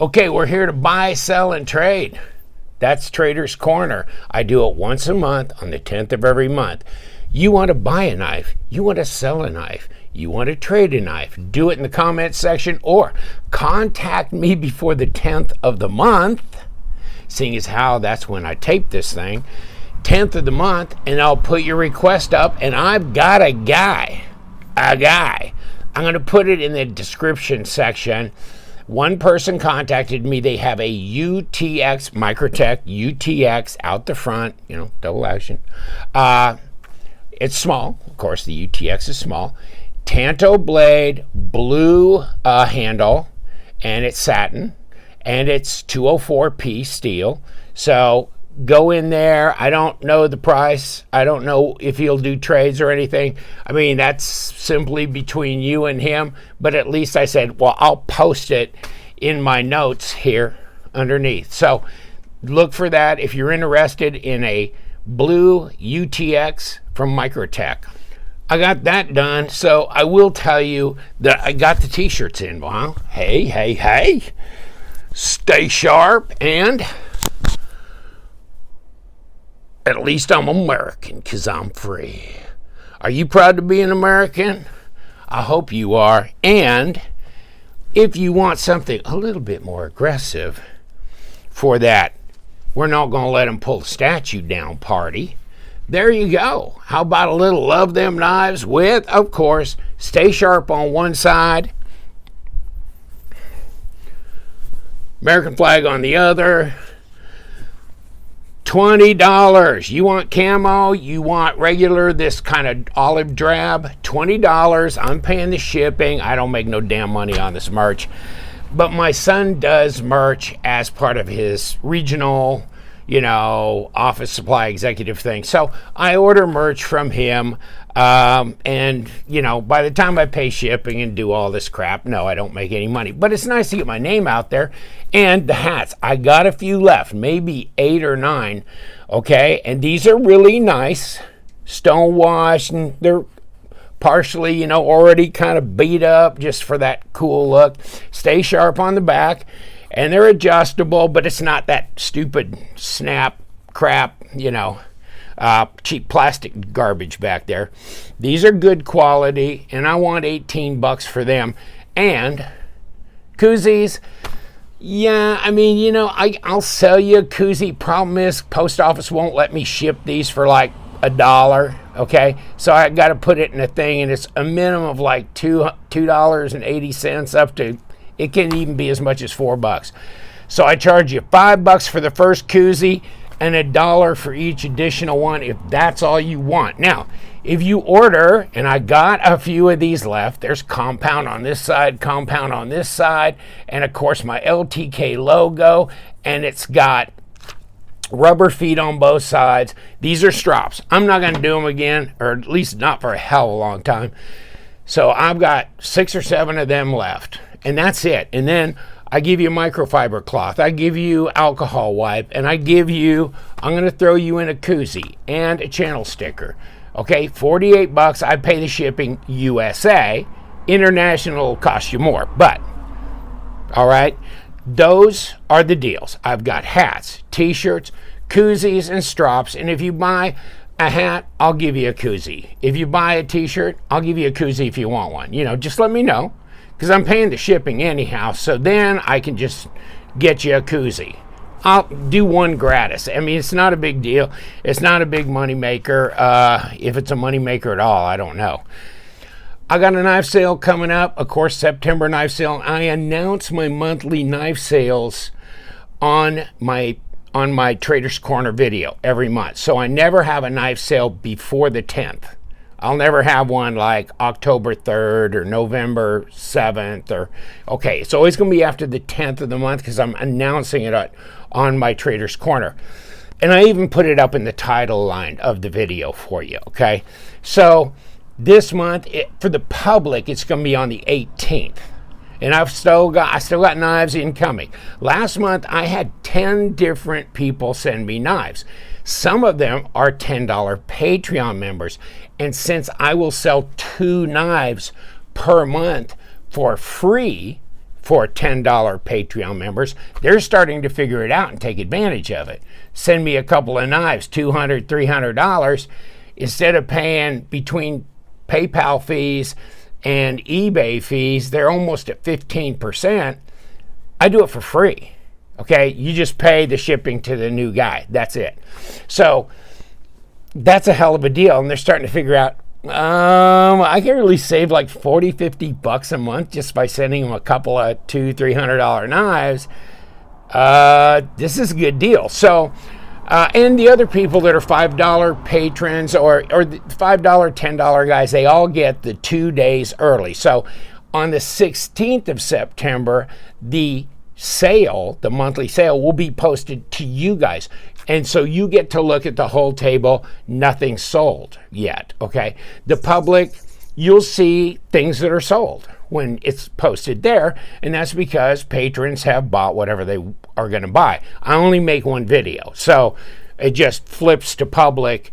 Okay, we're here to buy, sell, and trade. That's Trader's Corner. I do it once a month on the 10th of every month. You want to buy a knife, you want to sell a knife, you want to trade a knife, do it in the comment section or contact me before the 10th of the month, seeing as how that's when I tape this thing, 10th of the month, and I'll put your request up, and I've got a guy. I'm going to put it in the description section. One person contacted me. They have a UTX, Microtech UTX out the front, you know, double action. It's small. Of course, the UTX is small. Tanto blade, blue handle, and it's satin, and it's 204P steel. So go in there. I don't know the price. I don't know if he'll do trades or anything. I mean, that's simply between you and him. But at least I said, well, I'll post it in my notes here underneath. So look for that if you're interested in a blue UTX from Microtech. I got that done. So I will tell you that I got the t-shirts in. Well, hey. Stay sharp, and at least I'm American because I'm free. Are you proud to be an American? I hope you are. And if you want something a little bit more aggressive for that, we're not going to let them pull the statue down party. There you go. How about a little Love Them Knives with, of course, Stay Sharp on one side, American flag on the other. $20. You want camo, you want regular, this kind of olive drab, $20. I'm paying the shipping. I don't make no damn money on this merch. But my son does merch as part of his regional, you know, office supply executive thing. So I order merch from him. And, you know, by the time I pay shipping and do all this crap, no, I don't make any money. But it's nice to get my name out there. And the hats, I got a few left, maybe 8 or 9. Okay, and these are really nice, stone washed, and they're partially, you know, already kind of beat up just for that cool look. Stay sharp on the back, and they're adjustable, but it's not that stupid snap crap, you know, cheap plastic garbage back there. These are good quality, and I want $18 for them. And koozies, yeah, I mean, you know, I'll sell you a koozie. Problem is, post office won't let me ship these for like $1. Okay, so I got to put it in a thing, and it's a minimum of like $2.80 up to, it can even be as much as $4. So I charge you $5 for the first koozie and $1 for each additional one if that's all you want. Now, if you order, and I got a few of these left, there's compound on this side, compound on this side, and of course my LTK logo, and it's got rubber feet on both sides. These are strops. I'm not going to do them again, or at least not for a hell of a long time. So I've got 6 or 7 of them left, and that's it. And then I give you a microfiber cloth, I give you alcohol wipe, and I give you, I'm going to throw you in a koozie and a channel sticker. Okay, $48. I pay the shipping USA. International will cost you more, but all right, those are the deals. I've got hats, t-shirts, koozies, and strops. And if you buy a hat, I'll give you a koozie. If you buy a t-shirt, I'll give you a koozie if you want one. You know, just let me know, because I'm paying the shipping anyhow. So then I can just get you a koozie. I'll do one gratis. I mean, it's not a big deal. It's not a big money maker. If it's a money maker at all, I don't know. I got a knife sale coming up. Of course, September knife sale. I announce my monthly knife sales on my Trader's Corner video every month. So I never have a knife sale before the 10th. I'll never have one like October 3rd or November 7th or, okay, it's always going to be after the 10th of the month because I'm announcing it on my Trader's Corner. And I even put it up in the title line of the video for you, okay? So this month, for the public, it's going to be on the 18th. And I still got knives incoming. Last month, I had 10 different people send me knives. Some of them are $10 Patreon members. And since I will sell 2 knives per month for free for $10 Patreon members. They're starting to figure it out and take advantage of it. Send me a couple of knives, $200, $300. Instead of paying between PayPal fees and eBay fees, they're almost at 15%. I do it for free. Okay, you just pay the shipping to the new guy. That's it. So that's a hell of a deal. And they're starting to figure out, I can really save like 40, 50 bucks a month just by sending them a couple of $200, $300 knives. This is a good deal. So, and the other people that are $5 patrons or the $5, $10 guys, they all get the 2 days early. So on the 16th of September, the sale, the monthly sale, will be posted to you guys. And so you get to look at the whole table. Nothing sold yet, okay? The public, you'll see things that are sold when it's posted there, and that's because patrons have bought whatever they are going to buy. I only make one video, so it just flips to public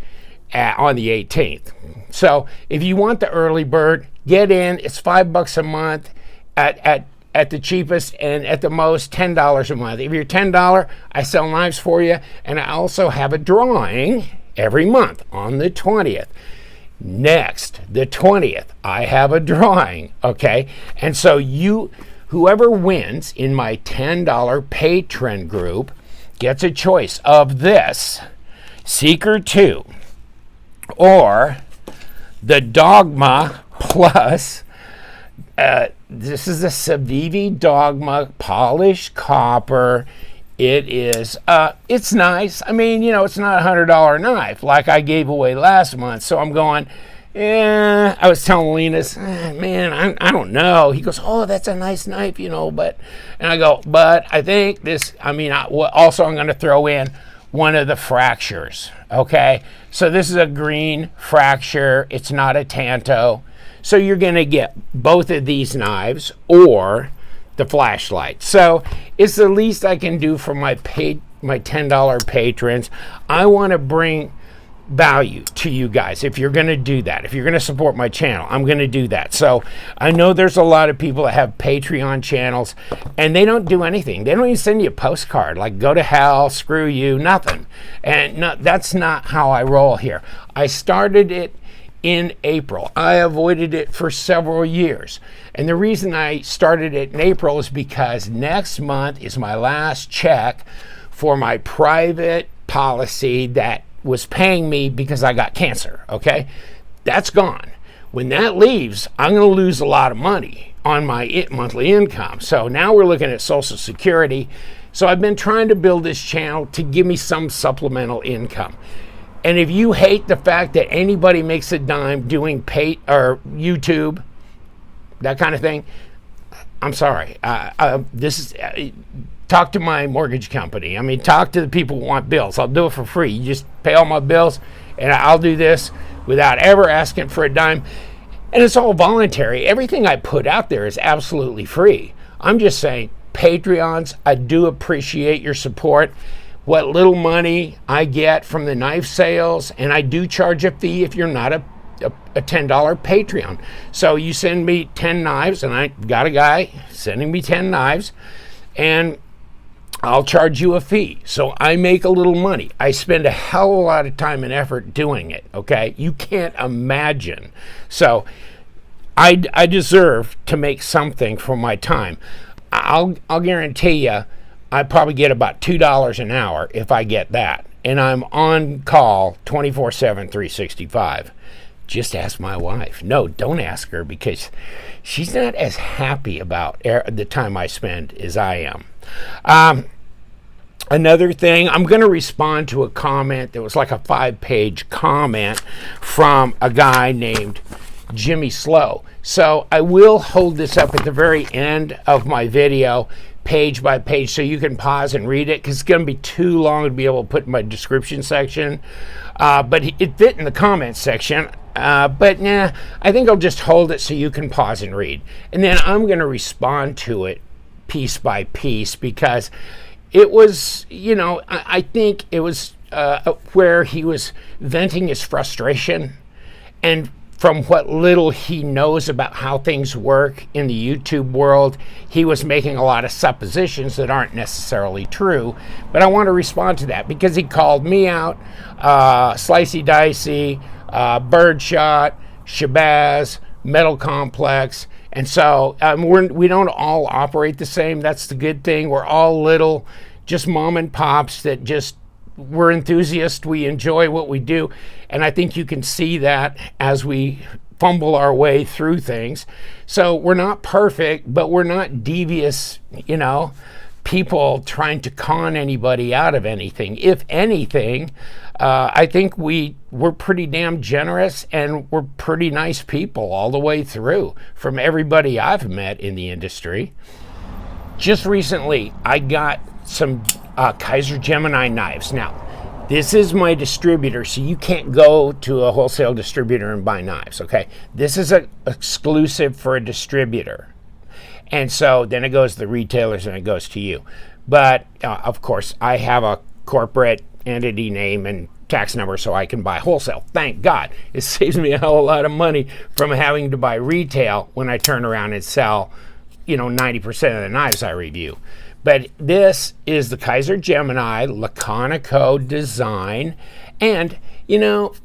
on the 18th. So if you want the early bird, get in. It's $5 a month at the cheapest, and at the most $10 a month. If you're $10, I sell knives for you, and I also have a drawing every month on the 20th. Next, the 20th, I have a drawing, okay? And so whoever wins in my $10 patron group gets a choice of this Seeker 2 or the Dogma Plus. This is a Civivi Dogma polished copper. It is, it's nice. I mean, you know, it's not a $100 knife like I gave away last month. So I'm going, I was telling Linus, man, I don't know. He goes, oh, that's a nice knife, you know, and I go, but I think this, also I'm going to throw in one of the fractures, okay? So this is a green fracture. It's not a Tanto. So you're going to get both of these knives or the flashlight. So it's the least I can do for my $10 patrons. I want to bring value to you guys. If you're going to do that, if you're going to support my channel, I'm going to do that. So I know there's a lot of people that have Patreon channels and they don't do anything. They don't even send you a postcard like go to hell, screw you, nothing. And no, that's not how I roll here. I started it in April. I avoided it for several years. And the reason I started it in April is because next month is my last check for my private policy that was paying me because I got cancer, okay? That's gone. When that leaves, I'm going to lose a lot of money on my monthly income. So now we're looking at Social Security. So I've been trying to build this channel to give me some supplemental income. And if you hate the fact that anybody makes a dime doing YouTube, that kind of thing, I'm sorry. Talk to my mortgage company. I mean, talk to the people who want bills. I'll do it for free. You just pay all my bills, and I'll do this without ever asking for a dime. And it's all voluntary. Everything I put out there is absolutely free. I'm just saying, Patreons, I do appreciate your support. What little money I get from the knife sales, and I do charge a fee if you're not a $10 Patreon. So you send me 10 knives, and I got a guy sending me 10 knives, and I'll charge you a fee. So I make a little money. I spend a hell of a lot of time and effort doing it, okay? You can't imagine. So I deserve to make something for my time. I'll guarantee you I probably get about $2 an hour if I get that. And I'm on call 24/7, 365. Just ask my wife. No, don't ask her because she's not as happy about the time I spend as I am. Another thing, I'm going to respond to a comment that was like a 5-page comment from a guy named Jimmy Slow. So I will hold this up at the very end of my video, page by page, so you can pause and read it because it's going to be too long to be able to put in my description section. But it fit in the comments section. But nah, I think I'll just hold it so you can pause and read. And then I'm going to respond to it piece by piece because it was, you know, I think it was where he was venting his frustration. And from what little he knows about how things work in the YouTube world, he was making a lot of suppositions that aren't necessarily true. But I want to respond to that because he called me out, Slicey Dicey, Birdshot, Shabazz, Metal Complex. And so we don't all operate the same. That's the good thing. We're all little, just mom and pops that just, we're enthusiasts. We enjoy what we do. And I think you can see that as we fumble our way through things. So we're not perfect, but we're not devious, people trying to con anybody out of anything. If anything, I think we're pretty damn generous and we're pretty nice people all the way through from everybody I've met in the industry. Just recently, I got some Kizer Gemini knives. Now, this is my distributor, so you can't go to a wholesale distributor and buy knives, okay? This is an exclusive for a distributor. And so then it goes to the retailers and it goes to you. But, of course, I have a corporate entity name and tax number so I can buy wholesale. Thank God. It saves me a hell of a lot of money from having to buy retail when I turn around and sell, 90% of the knives I review. But this is the Kizer Gemini Laconico design. And,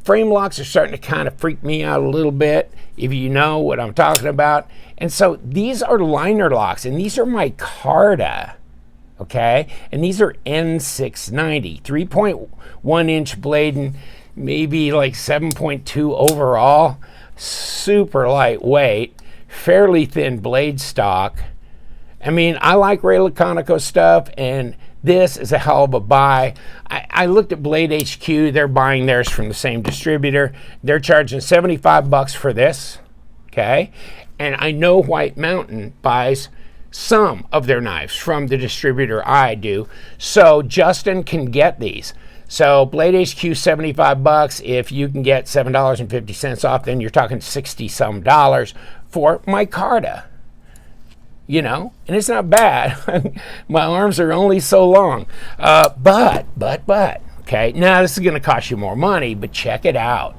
frame locks are starting to kind of freak me out a little bit, if you know what I'm talking about. And so these are liner locks, and these are micarta, okay? And these are N690, 3.1 inch blade, and maybe like 7.2 overall. Super lightweight, fairly thin blade stock. I mean, I like Ray Laconico stuff, and this is a hell of a buy. I looked at Blade HQ. They're buying theirs from the same distributor. They're charging $75 for this, okay? And I know White Mountain buys some of their knives from the distributor I do, so Justin can get these. So Blade HQ, $75. If you can get $7.50 off, then you're talking $60-some for micarta. And it's not bad. My arms are only so long. But, okay, now this is going to cost you more money, but check it out.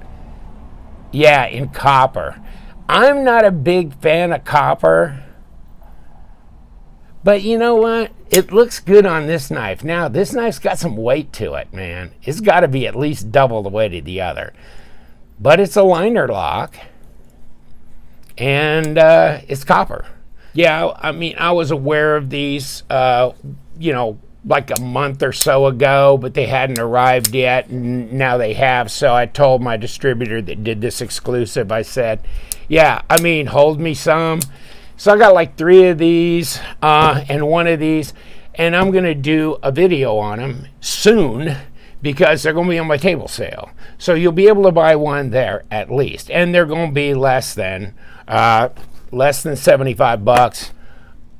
Yeah, in copper. I'm not a big fan of copper, but you know what? It looks good on this knife. Now, this knife's got some weight to it, man. It's got to be at least double the weight of the other. But it's a liner lock, and it's copper. Yeah, I mean, I was aware of these, like a month or so ago, but they hadn't arrived yet, and now they have. So I told my distributor that did this exclusive, I said, yeah, I mean, hold me some. So I got like 3 of these and 1 of these, and I'm going to do a video on them soon because they're going to be on my table sale. So you'll be able to buy one there at least, and they're going to be less than $75,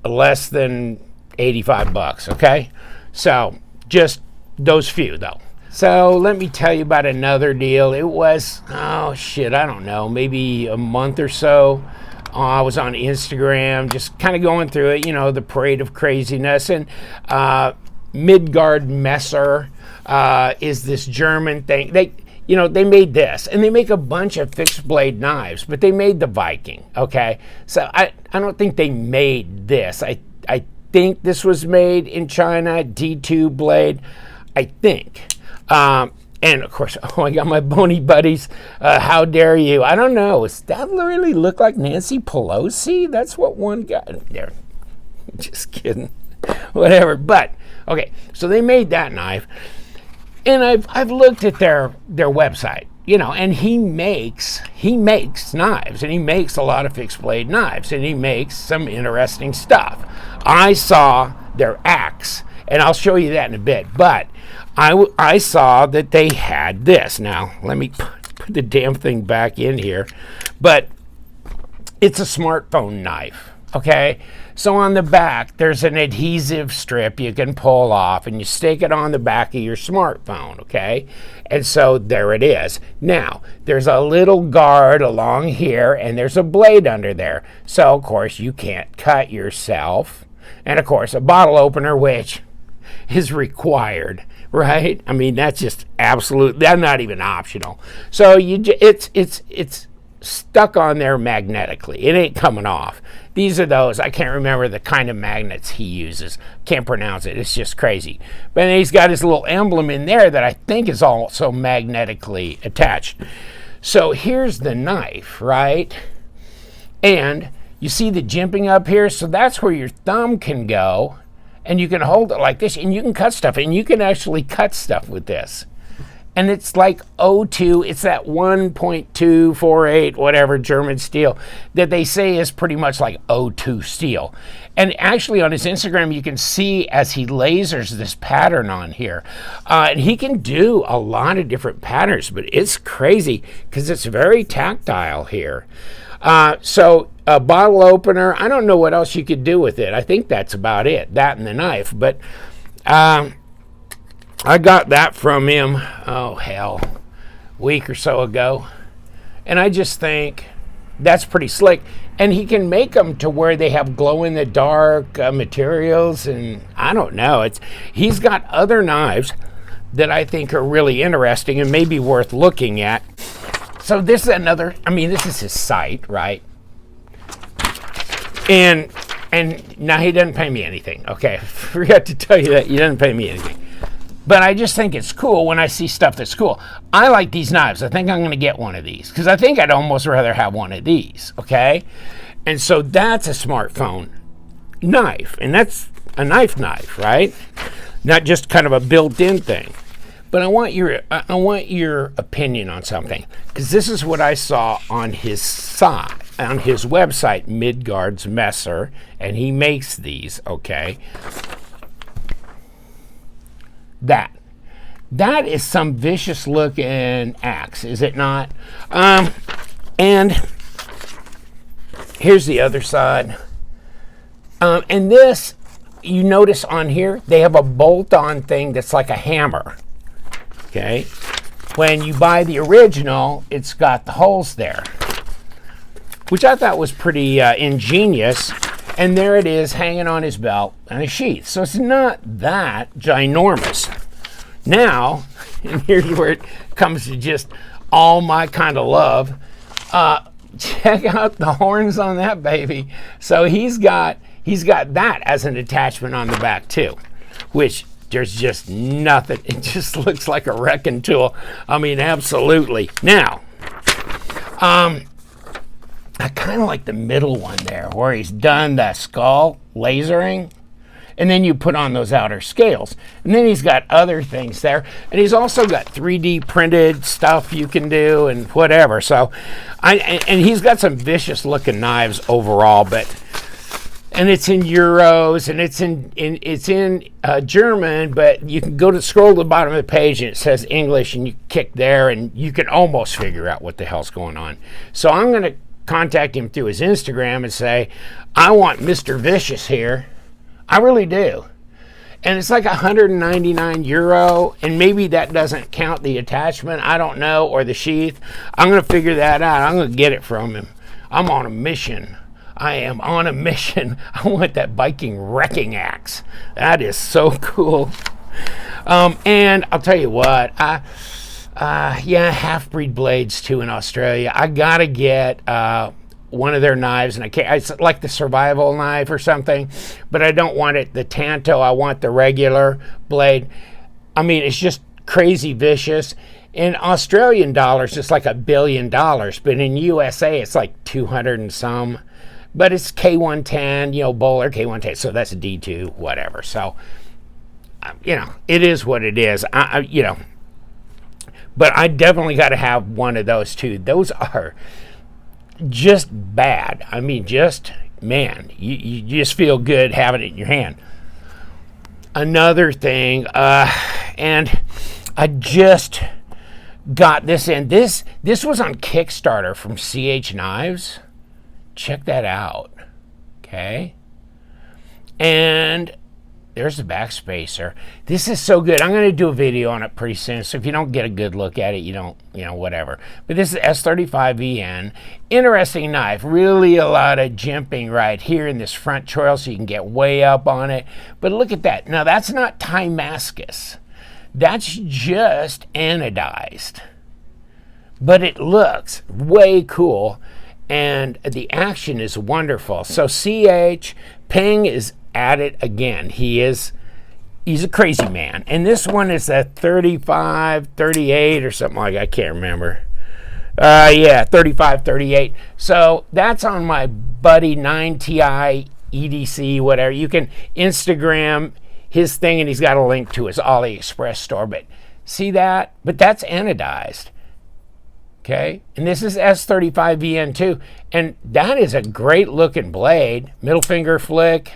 less than $85, okay? So just those few though. So let me tell you about another deal. It was, I don't know, maybe a month or so. I was on Instagram just kind of going through it, the parade of craziness. And Midgard Messer is this German thing. They made this, and they make a bunch of fixed blade knives, but they made the Viking, okay? So I don't think they made this. I think this was made in China, D2 blade, I think. And of course, I got my bony buddies. How dare you? I don't know. Does that really look like Nancy Pelosi? That's what one got there. Just kidding. Whatever. But okay, so they made that knife. And I've looked at their website, and he makes knives, and he makes a lot of fixed blade knives, and he makes some interesting stuff. I saw their axe, and I'll show you that in a bit, but I saw that they had this. Now, let me put the damn thing back in here, but it's a smartphone knife, okay? So on the back, there's an adhesive strip you can pull off, and you stick it on the back of your smartphone, okay? And so there it is. Now, there's a little guard along here, and there's a blade under there. So, of course, you can't cut yourself. And, of course, a bottle opener, which is required, right? I mean, that's just absolute. That's not even optional. So it's stuck on there magnetically. It ain't coming off. These are those, I can't remember the kind of magnets he uses. Can't pronounce it. It's just crazy. But then he's got his little emblem in there that I think is also magnetically attached. So here's the knife, right? And you see the jimping up here? So that's where your thumb can go. And you can hold it like this. And you can cut stuff. And you can actually cut stuff with this. And it's like O2, it's that 1.248 whatever German steel that they say is pretty much like O2 steel. And actually on his Instagram, you can see as he lasers this pattern on here. And he can do a lot of different patterns, but it's crazy because it's very tactile here. So a bottle opener, I don't know what else you could do with it. I think that's about it, that and the knife. But I got that from him, oh hell, a week or so ago. And I just think that's pretty slick. And he can make them to where they have glow-in-the-dark materials. And I don't know. He's got other knives that I think are really interesting and maybe worth looking at. So this is another, I mean, this is his site, right? And now he doesn't pay me anything. Okay, I forgot to tell you that. He doesn't pay me anything. But I just think it's cool when I see stuff that's cool. I like these knives. I think I'm going to get one of these because I think I'd almost rather have one of these, okay? And so that's a smartphone knife, and that's a knife, right? Not just kind of a built-in thing. But I want your opinion on something because this is what I saw on his site, on his website, Midgard Messer, and he makes these, okay? That is some vicious looking axe, is it not? And here's the other side. And this, you notice on here, they have a bolt-on thing that's like a hammer. Okay? When you buy the original, it's got the holes there, which I thought was pretty ingenious. And there it is, hanging on his belt and a sheath. So it's not that ginormous. Now, and here's where it comes to just all my kind of love. Check out the horns on that baby. So he's got that as an attachment on the back too, which there's just nothing. It just looks like a wrecking tool. I mean, absolutely. Now, I kind of like the middle one there where he's done the skull lasering and then you put on those outer scales. And then he's got other things there. And he's also got 3D printed stuff you can do and whatever. So, and he's got some vicious looking knives overall, and it's in euros and it's in German, but you can scroll to the bottom of the page and it says English and you kick there and you can almost figure out what the hell's going on. So I'm going to contact him through his Instagram and say, I want Mr. Vicious here. I really do. And it's like 199 euro, and maybe that doesn't count the attachment, I don't know, or the sheath. I'm going to figure that out. I'm going to get it from him. I'm on a mission. I am on a mission. I want that Viking wrecking axe. That is so cool. And I'll tell you what, yeah, half-breed blades too in Australia. I gotta get one of their knives, and I can't. It's like the survival knife or something, but I don't want it the Tanto. I want the regular blade. I mean, it's just crazy vicious. In Australian dollars, it's like $1 billion, but in USA, it's like 200 and some. But it's K110, you know, Bowler K110, so that's a D2, whatever. So, you know, it is what it is. You know. But I definitely got to have one of those too. Those are just bad. I mean, just, man, you just feel good having it in your hand. Another thing, and I just got this in. This was on Kickstarter from CH Knives. Check that out. Okay. And there's the back spacer. This is so good. I'm going to do a video on it pretty soon. So if you don't get a good look at it, you don't, you know, whatever. But this is S35VN. Interesting knife. Really a lot of jimping right here in this front choil so you can get way up on it. But look at that. Now that's not Timascus. That's just anodized. but it looks way cool, and the action is wonderful. So CH Ping is at it again. He's a crazy man. And this one is a 35, 38 or something like that. I can't remember. Yeah, 35, 38. So that's on my buddy 9TI EDC, whatever. You can Instagram his thing, and he's got a link to his AliExpress store. But see that? But that's anodized. Okay? And this is S35VN2. And that is a great looking blade. Middle finger flick.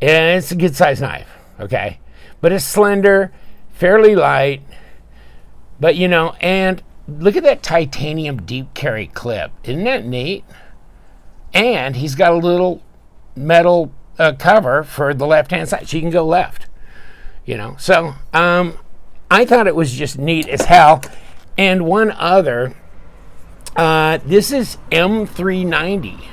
And it's a good size knife. Okay? But it's slender, fairly light. But, you know, and look at that titanium deep carry clip. Isn't that neat? And he's got a little metal cover for the left-hand side. So you can go left. You know? So, I thought it was just neat as hell. And one other, this is M390.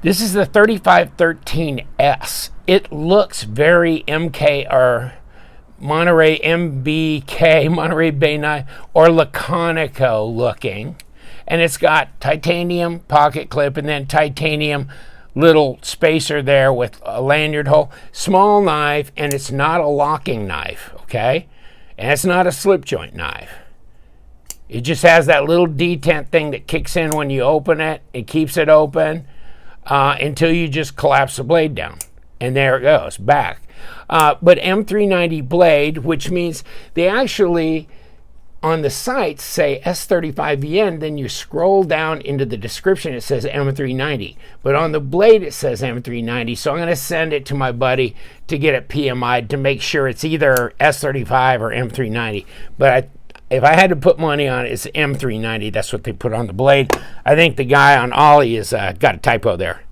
This is the 3513S. It looks very MK or Monterey MBK, Monterey Bay Knife, or Laconico looking. And it's got titanium pocket clip and then titanium little spacer there with a lanyard hole. Small knife, and it's not a locking knife, okay? And it's not a slip joint knife. It just has that little detent thing that kicks in when you open it. It keeps it open until you just collapse the blade down. And there it goes, back. But M390 blade, which means they actually, on the site, say S35VN, then you scroll down into the description, it says M390. But on the blade, it says M390. So I'm going to send it to my buddy to get it PMI'd to make sure it's either S35 or M390. But if I had to put money on it, it's M390. That's what they put on the blade. I think the guy on Ollie has got a typo there.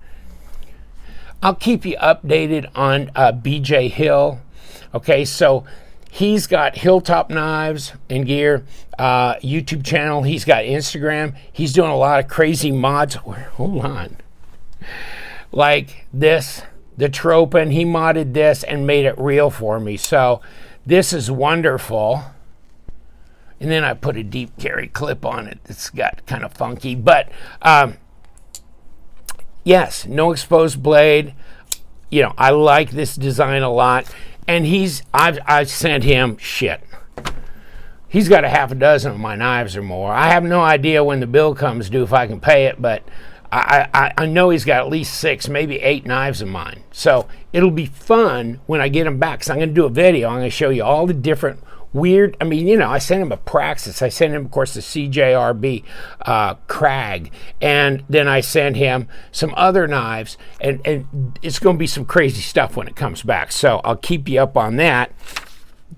I'll keep you updated on BJ Hill. Okay, so he's got Hilltop Knives and Gear, YouTube channel. He's got Instagram. He's doing a lot of crazy mods. Hold on. Like this, the Tropin. He modded this and made it real for me. So this is wonderful. And then I put a deep carry clip on it that's got kind of funky. But yes, no exposed blade. You know, I like this design a lot. And I've sent him shit. He's got a half a dozen of my knives or more. I have no idea when the bill comes due if I can pay it, but I know he's got at least 6, maybe 8 knives of mine. So it'll be fun when I get them back. So I'm going to do a video. I'm going to show you all the different weird, I mean, you know, I sent him a Praxis. I sent him, of course, the CJRB Crag. And then I sent him some other knives. And it's going to be some crazy stuff when it comes back. So I'll keep you up on that.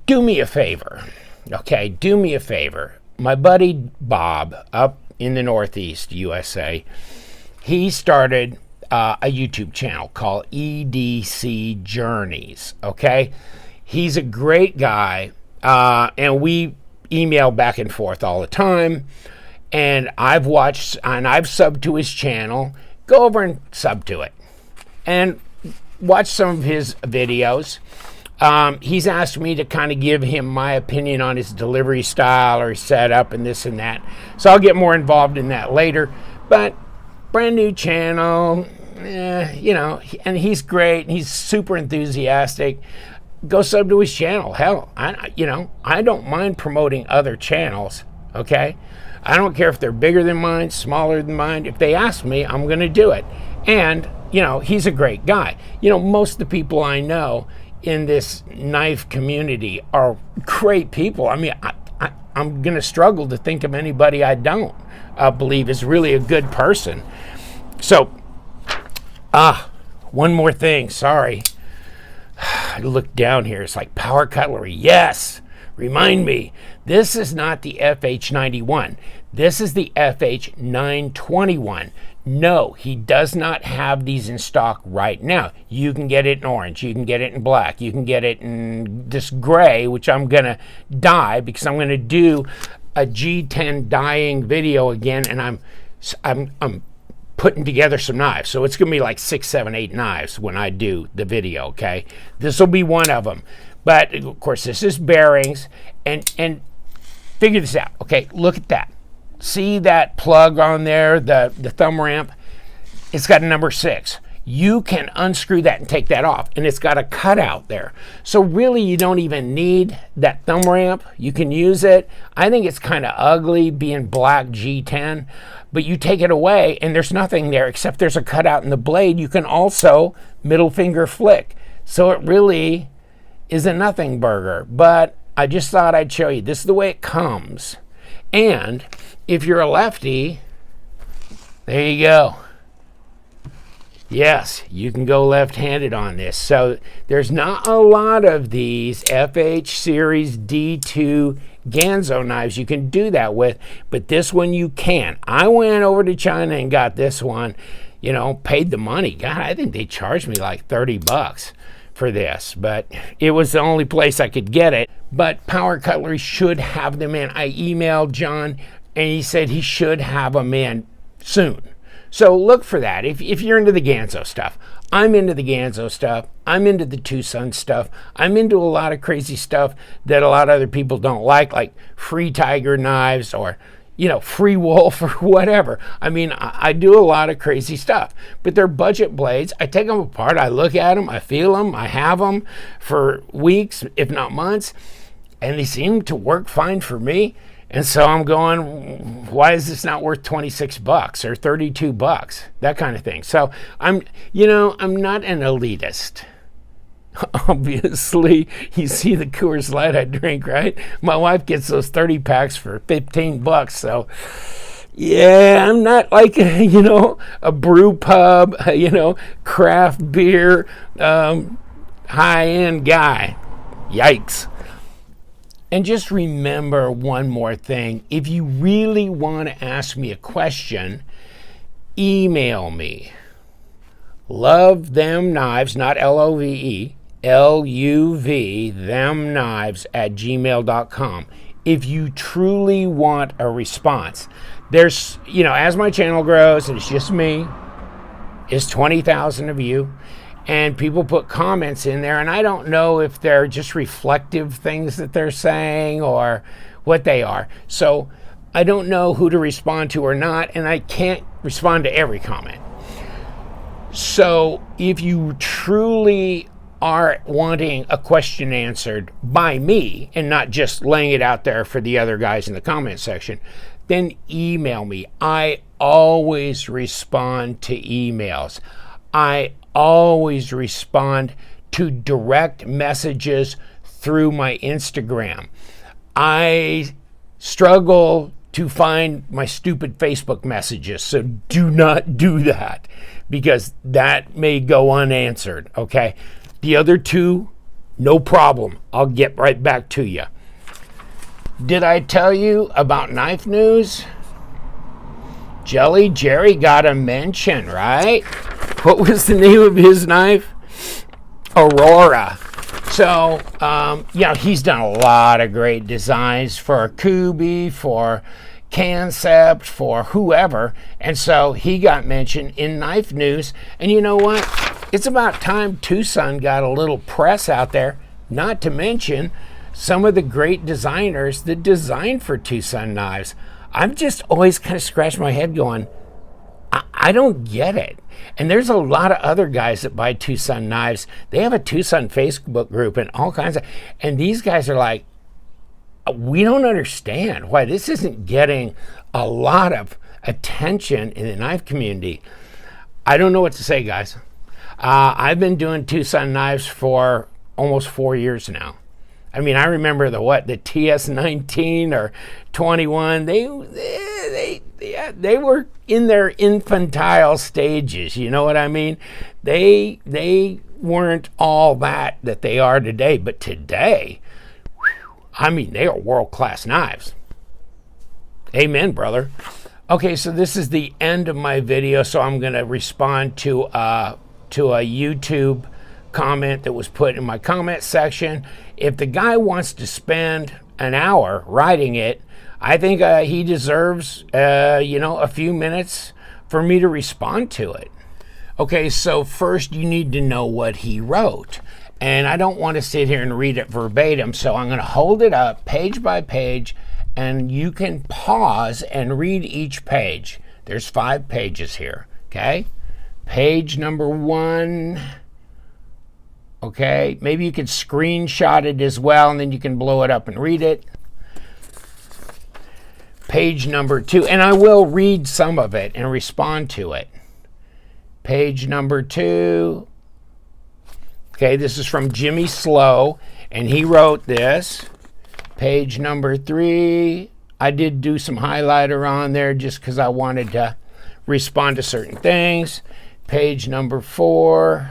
Do me a favor. Okay, do me a favor. My buddy Bob up in the Northeast USA, he started a YouTube channel called EDC Journeys. Okay, he's a great guy. And we email back and forth all the time. And I've watched and I've subbed to his channel. Go over and sub to it and watch some of his videos. He's asked me to kind of give him my opinion on his delivery style or his setup and this and that. So I'll get more involved in that later. But brand new channel, you know, and he's great. He's super enthusiastic. Go sub to his channel. Hell, I don't mind promoting other channels, okay? I don't care if they're bigger than mine, smaller than mine. If they ask me, I'm going to do it. And, you know, he's a great guy. You know, most of the people I know in this knife community are great people. I mean, I'm going to struggle to think of anybody I don't believe is really a good person. So, one more thing, sorry. I look down here, it's like power cutlery. Yes, remind me, this is not the FH91. This is the FH921. No, he does not have these in stock right now. You can get it in orange, you can get it in black, you can get it in this gray, which I'm gonna dye because I'm gonna do a G10 dyeing video again, and I'm putting together some knives. So it's going to be like 6, 7, 8 knives when I do the video, okay? This will be one of them. But, of course, this is bearings. And figure this out. Okay, look at that. See that plug on there, the thumb ramp? It's got a number 6. You can unscrew that and take that off, and it's got a cutout there. So really, you don't even need that thumb ramp. You can use it. I think it's kind of ugly being black G10, but you take it away, and there's nothing there except there's a cutout in the blade. You can also middle finger flick. So it really is a nothing burger, but I just thought I'd show you. This is the way it comes. And if you're a lefty, there you go. Yes, you can go left-handed on this. So there's not a lot of these FH Series D2 Ganzo knives you can do that with, but this one you can. I went over to China and got this one, you know, paid the money. God, I think they charged me like 30 bucks for this, but it was the only place I could get it. But Power Cutlery should have them in. I emailed John, and he said he should have them in soon. So look for that if you're into the Ganzo stuff. I'm into the Ganzo stuff. I'm into the Tucson stuff. I'm into a lot of crazy stuff that a lot of other people don't like Free Tiger knives or, you know, Free Wolf or whatever. I mean, I do a lot of crazy stuff, but they're budget blades. I take them apart. I look at them. I feel them. I have them for weeks, if not months, and they seem to work fine for me. And so I'm going, why is this not worth 26 bucks or 32 bucks? That kind of thing. So I'm not an elitist. Obviously, you see the Coors Light I drink, right? My wife gets those 30 packs for 15 bucks. So yeah, I'm not like, a brew pub, craft beer, high-end guy. Yikes. And just remember one more thing. If you really want to ask me a question, email me. Love them knives, not L-O-V-E, L-U-V, them knives @gmail.com. If you truly want a response. There's, as my channel grows, and it's just me, it's 20,000 of you. And people put comments in there, and I don't know if they're just reflective things that they're saying or what they are. So I don't know who to respond to or not, and I can't respond to every comment. So if you truly are wanting a question answered by me and not just laying it out there for the other guys in the comment section, then email me. I always respond to emails. I always respond to direct messages through my Instagram. I struggle to find my stupid Facebook messages, so do not do that because that may go unanswered, okay? The other two, no problem. I'll get right back to you. Did I tell you about knife news? Jelly Jerry got a mention, right? What was the name of his knife? Aurora. So, he's done a lot of great designs for Kubi, for Concept, for whoever. And so he got mentioned in knife news. And you know what? It's about time Tucson got a little press out there, not to mention some of the great designers that designed for Tucson knives. I've just always kind of scratched my head going, I don't get it. And there's a lot of other guys that buy Tucson knives. They have a Tucson Facebook group and all kinds of, and these guys are like, we don't understand why this isn't getting a lot of attention in the knife community. I don't know what to say, guys. I've been doing Tucson knives for almost 4 years now. I mean, I remember the TS19 or 21. They were in their infantile stages. You know what I mean? They weren't all that they are today. But today, I mean, they are world-class knives. Amen, brother. Okay, so this is the end of my video. So I'm going to respond to a YouTube comment that was put in my comment section. If the guy wants to spend an hour writing it, I think he deserves, a few minutes for me to respond to it. Okay, so first you need to know what he wrote. And I don't want to sit here and read it verbatim, so I'm going to hold it up page by page and you can pause and read each page. There's 5 pages here, okay? Page number 1, okay? Maybe you could screenshot it as well, and then you can blow it up and read it. Page number 2, and I will read some of it and respond to it. Page number 2, okay, this is from Jimmy Slow, and he wrote this. Page number 3, I did do some highlighter on there just because I wanted to respond to certain things. Page number 4,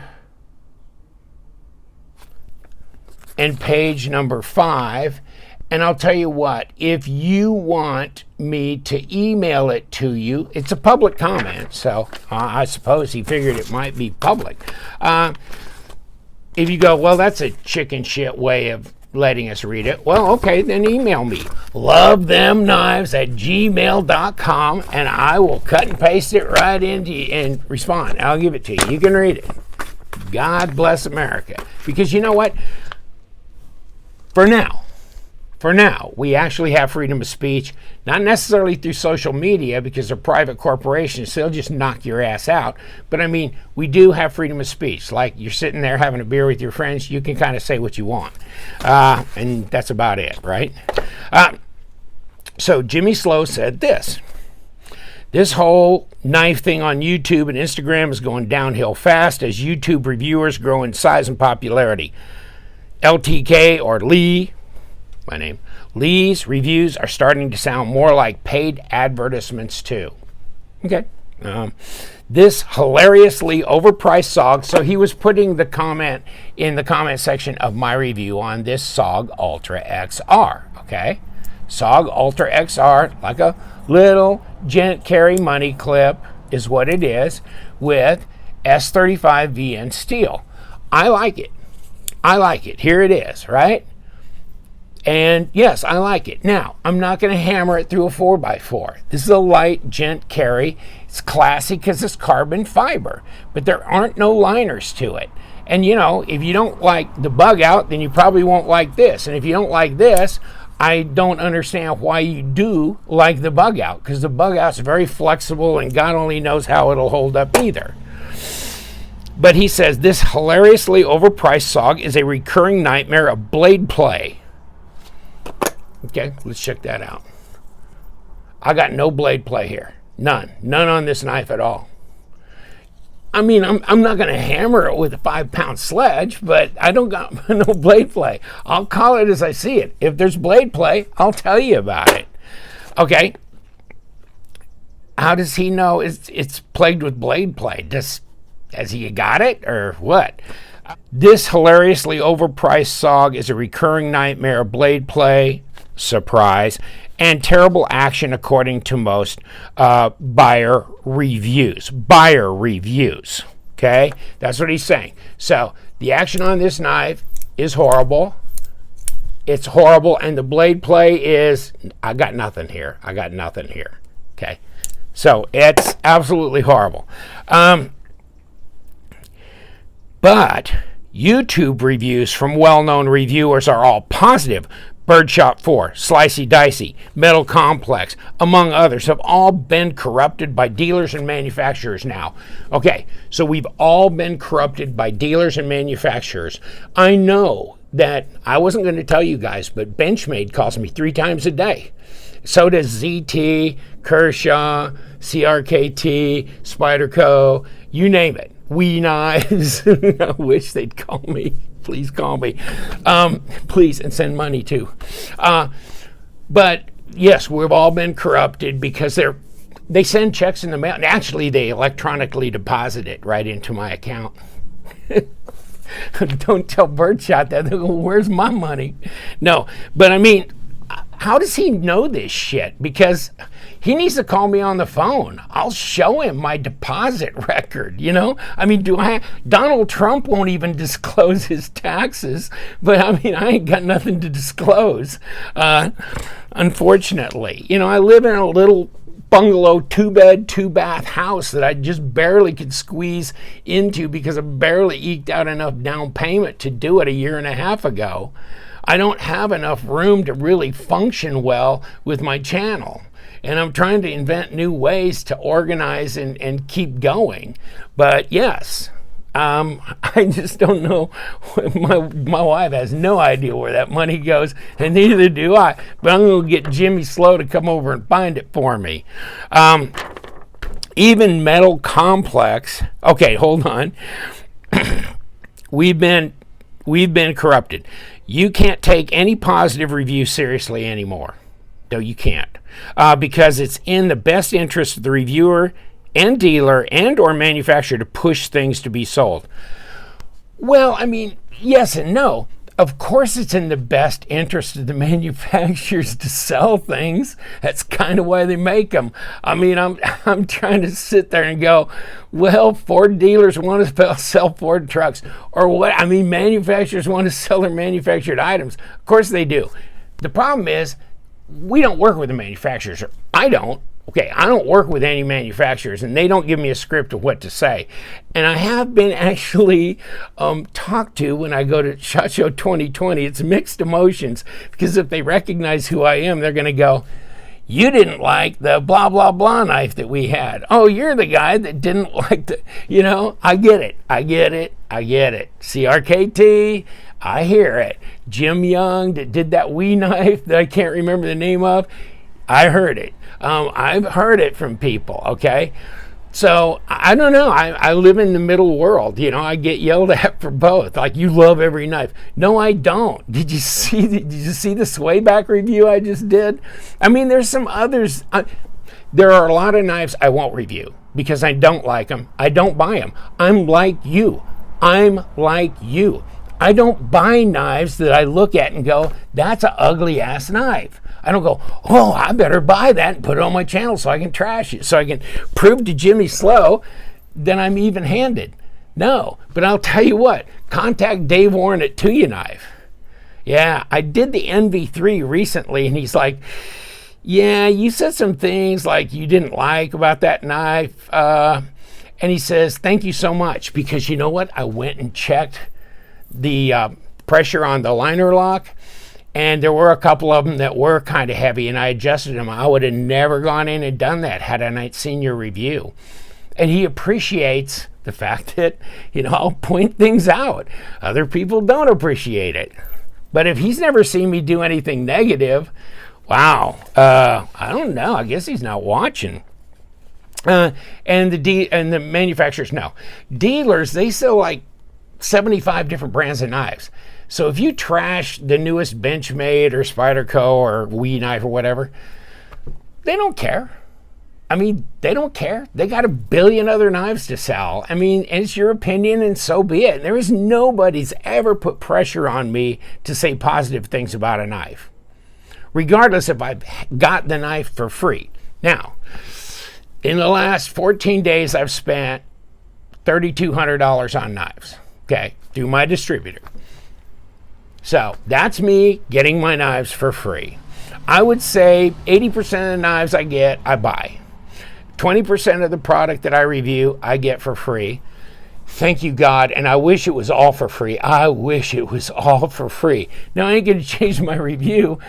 and page number 5. And I'll tell you what, if you want me to email it to you, it's a public comment, so I suppose he figured it might be public. If you go, well, that's a chicken shit way of letting us read it, well, okay, then email me, lovethemknives@gmail.com, and I will cut and paste it right into you and respond. I'll give it to you. You can read it. God bless America. Because you know what? For now, we actually have freedom of speech, not necessarily through social media because they're private corporations, so they'll just knock your ass out. But I mean, we do have freedom of speech. Like you're sitting there having a beer with your friends, you can kind of say what you want. And that's about it, right? So Jimmy Slow said this. This whole knife thing on YouTube and Instagram is going downhill fast as YouTube reviewers grow in size and popularity. LTK or Lee, my name, Lee's reviews are starting to sound more like paid advertisements too. Okay. This hilariously overpriced SOG, so he was putting the comment in the comment section of my review on this SOG Ultra XR. Okay. SOG Ultra XR, like a little gent carry money clip is what it is, with S35 VN steel. I like it. I like it. Here it is, right? And yes, I like it. Now, I'm not going to hammer it through a 4x4. This is a light gent carry. It's classy because it's carbon fiber, but there aren't no liners to it. And you know, if you don't like the bug out, then you probably won't like this. And if you don't like this, I don't understand why you do like the bug out, because the bug out's very flexible and God only knows how it'll hold up either. But he says this hilariously overpriced SOG is a recurring nightmare of blade play. Okay, let's check that out. I got no blade play here. None on this knife at all. I mean, I'm not going to hammer it with a 5-pound sledge, but I don't got no blade play. I'll call it as I see it. If there's blade play, I'll tell you about it. Okay. How does he know it's plagued with blade play? Has he got it or what? This hilariously overpriced SOG is a recurring nightmare of blade play, surprise, and terrible action according to most buyer reviews. Okay? That's what he's saying. So the action on this knife is horrible. It's horrible, and the blade play is, I got nothing here. Okay? So it's absolutely horrible. But YouTube reviews from well-known reviewers are all positive. Birdshot 4, Slicey Dicey, Metal Complex, among others, have all been corrupted by dealers and manufacturers now. Okay, so we've all been corrupted by dealers and manufacturers. I know that I wasn't going to tell you guys, but Benchmade calls me 3 times a day. So does ZT, Kershaw, CRKT, Spyderco, you name it. We Knives. I wish they'd call me. Please call me. Please, and send money too. But yes, we've all been corrupted because they send checks in the mail. And actually, they electronically deposit it right into my account. Don't tell Birdshot that. They'll go, where's my money? No, but I mean, how does he know this shit? Because he needs to call me on the phone. I'll show him my deposit record, you know? I mean, Donald Trump won't even disclose his taxes, but I mean, I ain't got nothing to disclose, unfortunately. You know, I live in a little bungalow 2-bed 2-bath house that I just barely could squeeze into because I barely eked out enough down payment to do it a year and a half ago. I don't have enough room to really function well with my channel. And I'm trying to invent new ways to organize and keep going. But yes, I just don't know. My wife has no idea where that money goes, and neither do I. But I'm going to get Jimmy Slow to come over and find it for me. Even Metal Complex. Okay, hold on. We've been corrupted. You can't take any positive review seriously anymore. No, you can't. Because it's in the best interest of the reviewer and dealer and or manufacturer to push things to be sold. Well, I mean, yes and no. Of course it's in the best interest of the manufacturers to sell things. That's kind of why they make them. I mean, I'm trying to sit there and go, well, Ford dealers want to sell Ford trucks, or what? I mean, manufacturers want to sell their manufactured items. Of course they do. The problem is we don't work with the manufacturers. I don't. Okay, I don't work with any manufacturers, and they don't give me a script of what to say. And I have been actually talked to when I go to SHOT Show 2020. It's mixed emotions, because if they recognize who I am, they're going to go, you didn't like the blah, blah, blah knife that we had. Oh, you're the guy that didn't like the, you know, I get it. CRKT, I hear it. Jim Young that did that Wee knife that I can't remember the name of, I heard it. I've heard it from people, okay? So, I don't know. I live in the middle world. You know, I get yelled at for both. Like, you love every knife. No, I don't. Did you see the swayback review I just did? I mean, there's some others. There are a lot of knives I won't review because I don't like them. I don't buy them. I'm like you. I don't buy knives that I look at and go, that's an ugly ass knife. I don't go, oh, I better buy that and put it on my channel so I can trash it, so I can prove to Jimmy Slow that I'm even-handed. No, but I'll tell you what, contact Dave Warren at Tuya Knife. Yeah, I did the NV3 recently, and he's like, yeah, you said some things like you didn't like about that knife. And he says, thank you so much, because you know what? I went and checked the pressure on the liner lock, and there were a couple of them that were kind of heavy, and I adjusted them. I would have never gone in and done that had I not seen your review. And he appreciates the fact that, you know, I'll point things out. Other people don't appreciate it. But if he's never seen me do anything negative, wow, I don't know. I guess he's not watching. And the manufacturers, no. Dealers, they sell like 75 different brands of knives. So if you trash the newest Benchmade or Spyderco or Wee knife or whatever, they don't care. I mean, they don't care. They got a billion other knives to sell. I mean, it's your opinion and so be it. There is nobody's ever put pressure on me to say positive things about a knife, regardless if I've got the knife for free. Now, in the last 14 days, I've spent $3,200 on knives, okay, through my distributor. So that's me getting my knives for free. I would say 80% of the knives I get, I buy. 20% of the product that I review, I get for free. Thank you, God, and I wish it was all for free. I wish it was all for free. Now, I ain't going to change my review,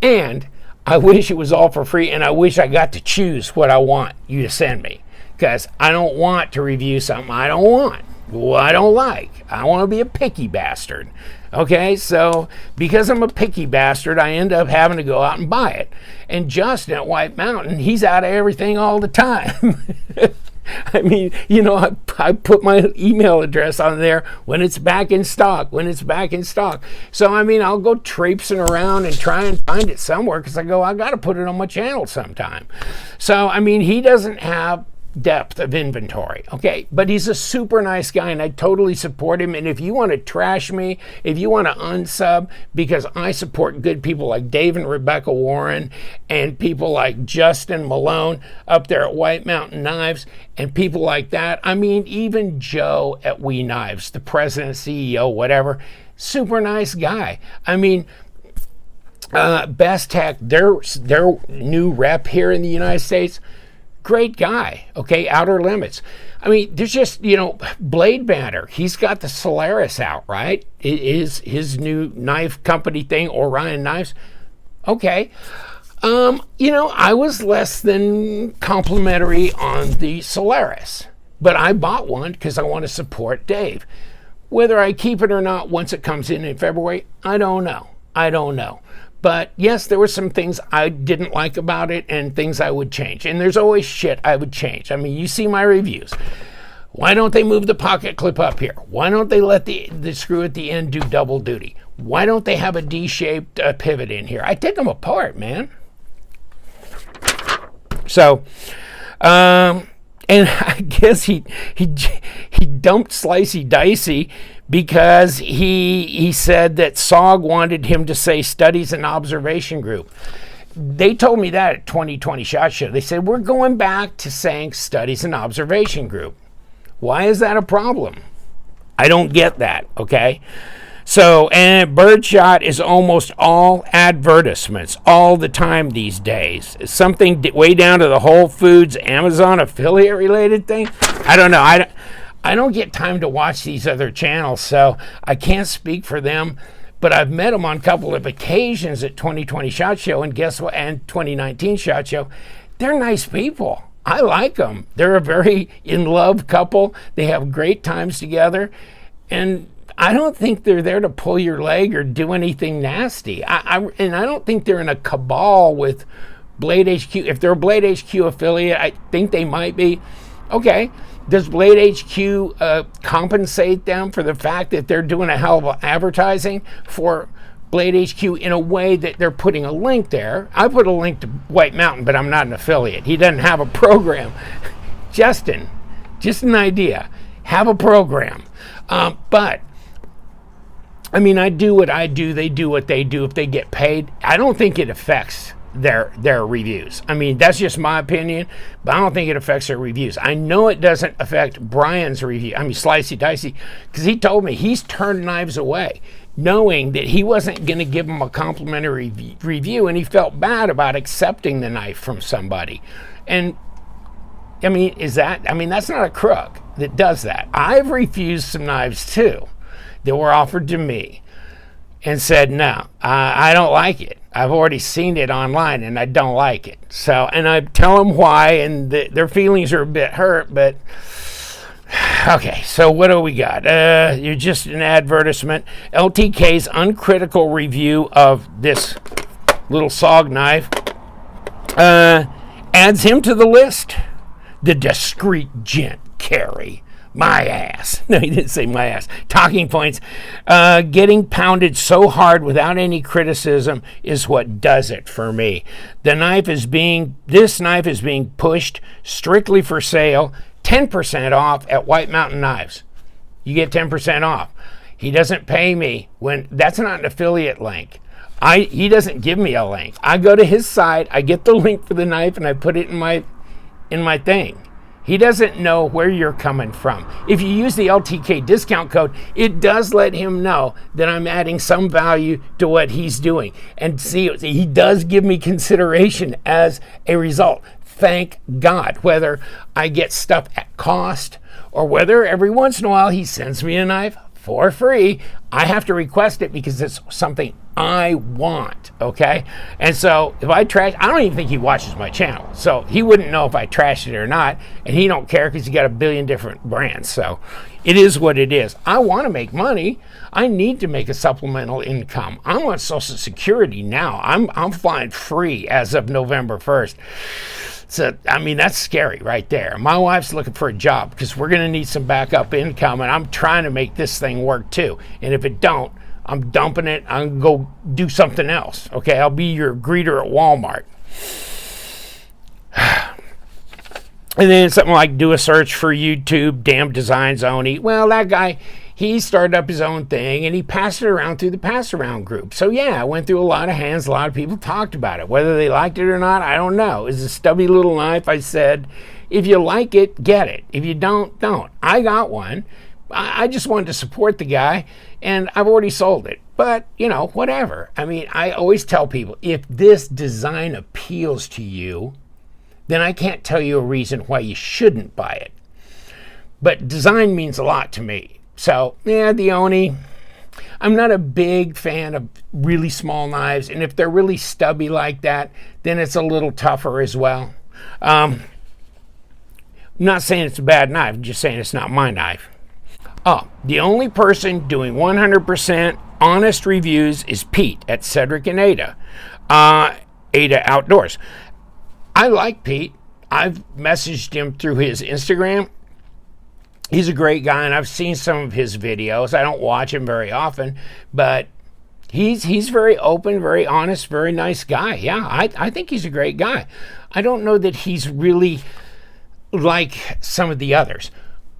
and I wish it was all for free, and I wish I got to choose what I want you to send me, because I don't want to review something I don't want, what I don't like. I want to be a picky bastard. Okay, so because I'm a picky bastard, I end up having to go out and buy it. And Justin at White Mountain, he's out of everything all the time. I mean, you know, I put my email address on there when it's back in stock, So, I mean, I'll go traipsing around and try and find it somewhere because I got to put it on my channel sometime. So, I mean, he doesn't have depth of inventory, okay, but he's a super nice guy and I totally support him. And if you want to trash me, if you want to unsub, because I support good people like Dave and Rebecca Warren and people like Justin Malone up there at White Mountain Knives and people like that, I mean, even Joe at Wee Knives, the president, CEO, whatever, super nice guy. I mean, Best Tech, their new rep here in the United States, great guy, okay, Outer Limits. I mean, there's just, Blade Banter, he's got the Solaris out, right? It is his new knife company thing, Orion Knives. Okay. I was less than complimentary on the Solaris, but I bought one because I want to support Dave. Whether I keep it or not once it comes in February, I don't know. But yes, there were some things I didn't like about it and things I would change. And there's always shit I would change. I mean, you see my reviews. Why don't they move the pocket clip up here? Why don't they let the screw at the end do double duty? Why don't they have a D-shaped pivot in here? I take them apart, man. So, and I guess he dumped Slicey Dicey because he said that SOG wanted him to say studies and observation group. They told me that at 2020 SHOT Show. They said, we're going back to saying studies and observation group. Why is that a problem? I don't get that, okay? So, and Birdshot is almost all advertisements all the time these days. Something way down to the Whole Foods, Amazon affiliate related thing. I don't know. I don't get time to watch these other channels, so I can't speak for them. But I've met them on a couple of occasions at 2020 SHOT Show, and guess what? And 2019 SHOT Show. They're nice people. I like them. They're a very in-love couple. They have great times together, and I don't think they're there to pull your leg or do anything nasty. And I don't think they're in a cabal with Blade HQ. If they're a Blade HQ affiliate, I think they might be. Okay, does Blade HQ compensate them for the fact that they're doing a hell of advertising for Blade HQ in a way that they're putting a link there? I put a link to White Mountain, but I'm not an affiliate. He doesn't have a program. Justin, just an idea. Have a program. But I mean, I do what I do. They do what they do. If they get paid, I don't think it affects their reviews. I mean, that's just my opinion, but I don't think it affects their reviews. I know it doesn't affect Brian's review. I mean, Slicey Dicey, because he told me he's turned knives away, knowing that he wasn't going to give him a complimentary review, and he felt bad about accepting the knife from somebody. And I mean, that's not a crook that does that. I've refused some knives too that were offered to me and said, no, I don't like it. I've already seen it online and I don't like it. So, and I tell them why, and their feelings are a bit hurt, but okay, so what do we got? You're just an advertisement. LTK's uncritical review of this little SOG knife adds him to the list. The discreet gent carry. My ass. No, he didn't say my ass. Talking points. Getting pounded so hard without any criticism is what does it for me. This knife is being pushed strictly for sale, 10% off at White Mountain Knives. You get 10% off. He doesn't pay me when that's not an affiliate link. He doesn't give me a link. I go to his site, I get the link for the knife, and I put it in my thing. He doesn't know where you're coming from. If you use the LTK discount code, it does let him know that I'm adding some value to what he's doing. And see, he does give me consideration as a result. Thank God. Whether I get stuff at cost or whether every once in a while he sends me a knife for free, I have to request it because it's something I want, okay? And so if I trash, I don't even think he watches my channel, so he wouldn't know if I trashed it or not, and he don't care because he got a billion different brands, so it is what it is. I want to make money. I need to make a supplemental income. I'm on Social Security now. I'm flying free as of November 1st. So, I mean, that's scary right there. My wife's looking for a job because we're going to need some backup income, and I'm trying to make this thing work too. And if it don't, I'm dumping it. I'm going to go do something else. Okay, I'll be your greeter at Walmart. And then something like do a search for YouTube, damn designs only. Well, that guy, he started up his own thing and he passed it around through the pass around group. So yeah, I went through a lot of hands. A lot of people talked about it. Whether they liked it or not, I don't know. It's a stubby little knife. I said, if you like it, get it. If you don't, don't. I got one. I just wanted to support the guy, and I've already sold it. But, you know, whatever. I mean, I always tell people, if this design appeals to you, then I can't tell you a reason why you shouldn't buy it. But design means a lot to me. So, yeah, the Oni, I'm not a big fan of really small knives. And if they're really stubby like that, then it's a little tougher as well. I'm not saying it's a bad knife. I'm just saying it's not my knife. Oh, the only person doing 100% honest reviews is Pete at Cedric and Ada. Ada Outdoors. I like Pete. I've messaged him through his Instagram. He's a great guy, and I've seen some of his videos. I don't watch him very often, but he's very open, very honest, very nice guy. Yeah, I think he's a great guy. I don't know that he's really like some of the others.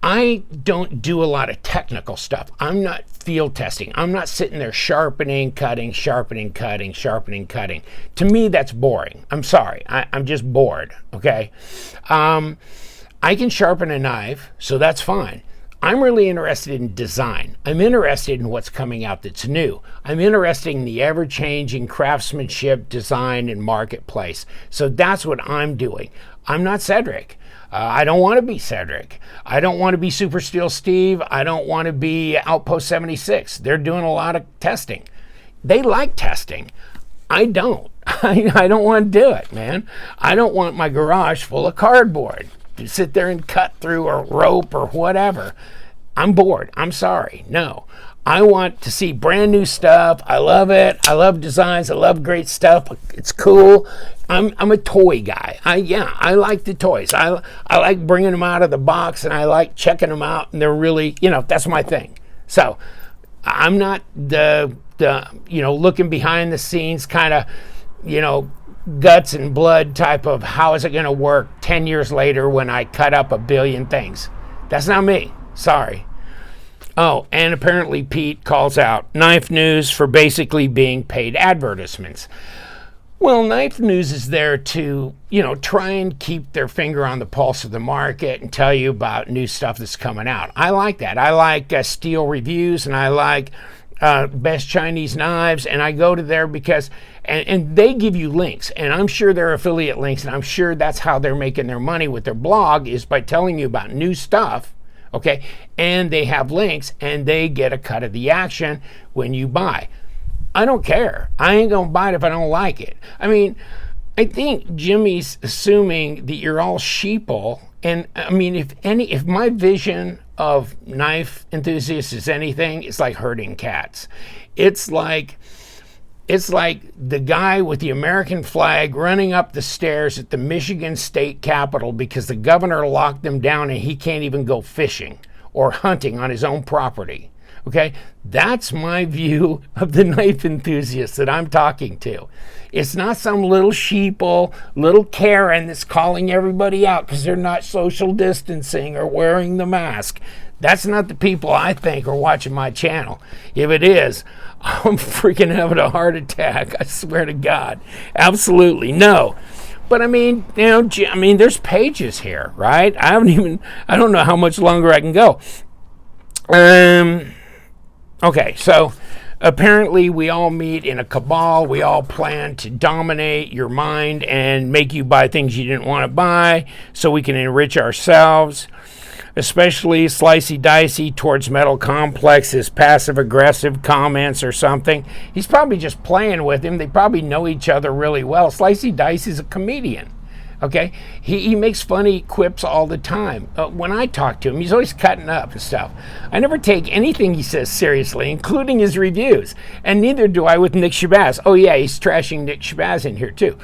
I don't do a lot of technical stuff. I'm not field testing. I'm not sitting there sharpening, cutting, sharpening, cutting, sharpening, cutting. To me, that's boring. I'm sorry. I'm just bored, okay? I can sharpen a knife, so that's fine. I'm really interested in design. I'm interested in what's coming out that's new. I'm interested in the ever-changing craftsmanship, design, and marketplace. So that's what I'm doing. I'm not Cedric. I don't want to be Cedric. I don't want to be Super Steel Steve. I don't want to be Outpost 76. They're doing a lot of testing. They like testing. I don't. I don't want to do it, man. I don't want my garage full of cardboard to sit there and cut through or rope or whatever. I'm bored. I'm sorry. No. I want to see brand new stuff. I love it. I love designs. I love great stuff. It's cool. I'm a toy guy. I like the toys. I like bringing them out of the box, and I like checking them out, and they're really, that's my thing. So I'm not the looking behind the scenes kind of, guts and blood type of how is it going to work 10 years later when I cut up a billion things. That's not me. Sorry. Oh, and apparently Pete calls out Knife News for basically being paid advertisements. Well, Knife News is there to, try and keep their finger on the pulse of the market and tell you about new stuff that's coming out. I like that. I like steel reviews, and I like best Chinese knives, and I go to there because, and they give you links, and I'm sure they're affiliate links, and I'm sure that's how they're making their money with their blog, is by telling you about new stuff. Okay, and they have links, and they get a cut of the action when you buy. I don't care. I ain't gonna buy it if I don't like it. I mean, I think Jimmy's assuming that you're all sheeple, and I mean, if my vision of knife enthusiasts is anything, it's like herding cats. It's like the guy with the American flag running up the stairs at the Michigan State Capitol because the governor locked them down and he can't even go fishing or hunting on his own property. Okay, that's my view of the knife enthusiasts that I'm talking to. It's not some little sheeple, little Karen that's calling everybody out because they're not social distancing or wearing the mask. That's not the people I think are watching my channel. If it is, I'm freaking having a heart attack. I swear to God. Absolutely no. But I mean, there's pages here, right? I don't know how much longer I can go. Okay, so apparently we all meet in a cabal. We all plan to dominate your mind and make you buy things you didn't want to buy so we can enrich ourselves. Especially slicey dicey towards Metal Complex's passive aggressive comments or something. He's probably just playing with him. They probably know each other really well. Slicey Dicey's a comedian. Okay, he makes funny quips all the time. When I talk to him, he's always cutting up and stuff. I never take anything he says seriously, including his reviews. And neither do I with Nick Shabazz. Oh yeah, he's trashing Nick Shabazz in here too.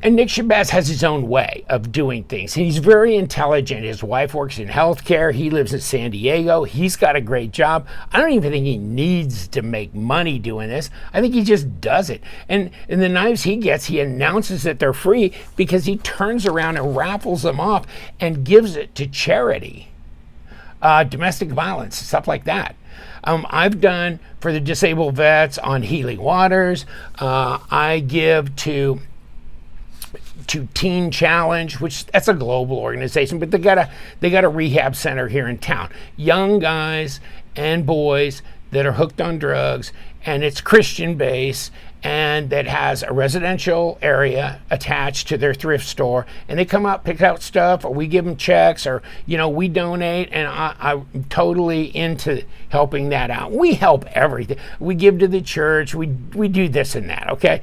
And Nick Shabazz has his own way of doing things. He's very intelligent. His wife works in healthcare. He lives in San Diego. He's got a great job. I don't even think he needs to make money doing this. I think he just does it. And the knives he gets, he announces that they're free because he turns around and raffles them off and gives it to charity. Domestic violence, stuff like that. I've done for the disabled vets on Healing Waters. I give to Teen Challenge, which that's a global organization, but they got a rehab center here in town. Young guys and boys that are hooked on drugs, and it's Christian based, and that has a residential area attached to their thrift store, and they come out, pick out stuff, or we give them checks, or we donate, and I'm totally into helping that out. We help everything. We give to the church. We do this and that. Okay,